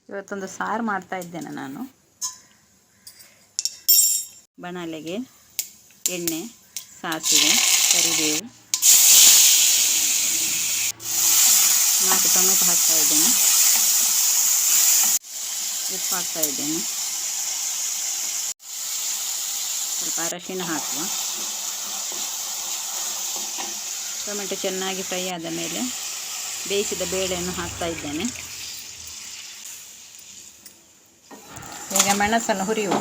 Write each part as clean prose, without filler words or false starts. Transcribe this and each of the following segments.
ಇವತ್ತೊಂದು ಸಾರು ಮಾಡ್ತಾ ಇದ್ದೇನೆ ನಾನು. ಬಾಣಲೆಗೆ ಎಣ್ಣೆ, ಸಾಸಿವೆ, ಕರಿಬೇವು, 4 ಟೊಮೆಟೊ ಹಾಕ್ತಾ ಇದ್ದೇನೆ. ಉಪ್ಪು ಹಾಕ್ತಾ ಇದ್ದೇನೆ. ಸ್ವಲ್ಪ ಅರಶಿನ ಹಾಕುವ. ಟೊಮೆಟೊ ಚೆನ್ನಾಗಿ ಫ್ರೈ ಆದ ಮೇಲೆ ಬೇಯಿಸಿದ ಬೇಳೆಯನ್ನು ಹಾಕ್ತಾ ಇದ್ದೇನೆ. ಈಗ ಮೆಣಸನ್ನು ಹುರಿಯುವ.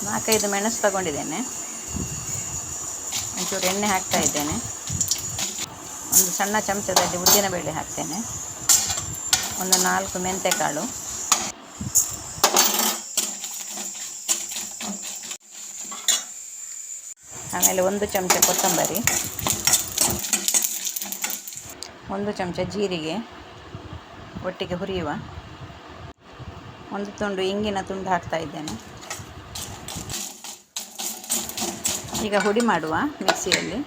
4-5 ಮೆಣಸು ತಗೊಂಡಿದ್ದೇನೆ. ಒಂಚೂರು ಎಣ್ಣೆ ಹಾಕ್ತಾ ಇದ್ದೇನೆ. ಒಂದು ಸಣ್ಣ ಚಮಚದಲ್ಲಿ ಉದ್ದಿನಬೇಳೆ ಹಾಕ್ತೇನೆ. ಒಂದು 4 ಮೆಂತೆಕಾಳು, ಆಮೇಲೆ 1 ಚಮಚ ಕೊತ್ತಂಬರಿ, 1 ಚಮಚ ಜೀರಿಗೆ ಒಟ್ಟಿಗೆ ಹುರಿಯುವ. 1 ತುಂಡು ಇಂಗಿನ ತುಂಡು ಹಾಕ್ತಾ ಇದ್ದೇನೆ. ಈಗ ಹುಡಿ ಮಾಡುವ ಮಿಕ್ಸಿಯಲ್ಲಿ.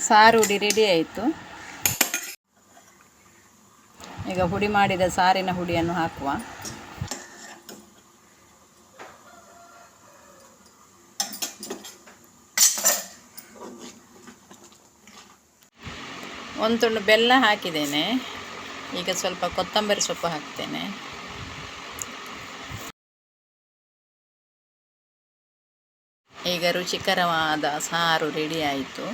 ಸಾರು ಹುಡಿ ರೆಡಿ ಆಯಿತು. ಈಗ ಹುಡಿ ಮಾಡಿದ ಸಾರಿನ ಹುಡಿಯನ್ನು ಹಾಕುವ. ಒಂದು ತುಂಡು ಬೆಲ್ಲ ಹಾಕಿದ್ದೇನೆ. ಈಗ ಸ್ವಲ್ಪ ಕೊತ್ತಂಬರಿ ಸೊಪ್ಪು ಹಾಕ್ತೇನೆ. ಈಗ ರುಚಿಕರವಾದ ಸಾರು ರೆಡಿ ಆಯಿತು.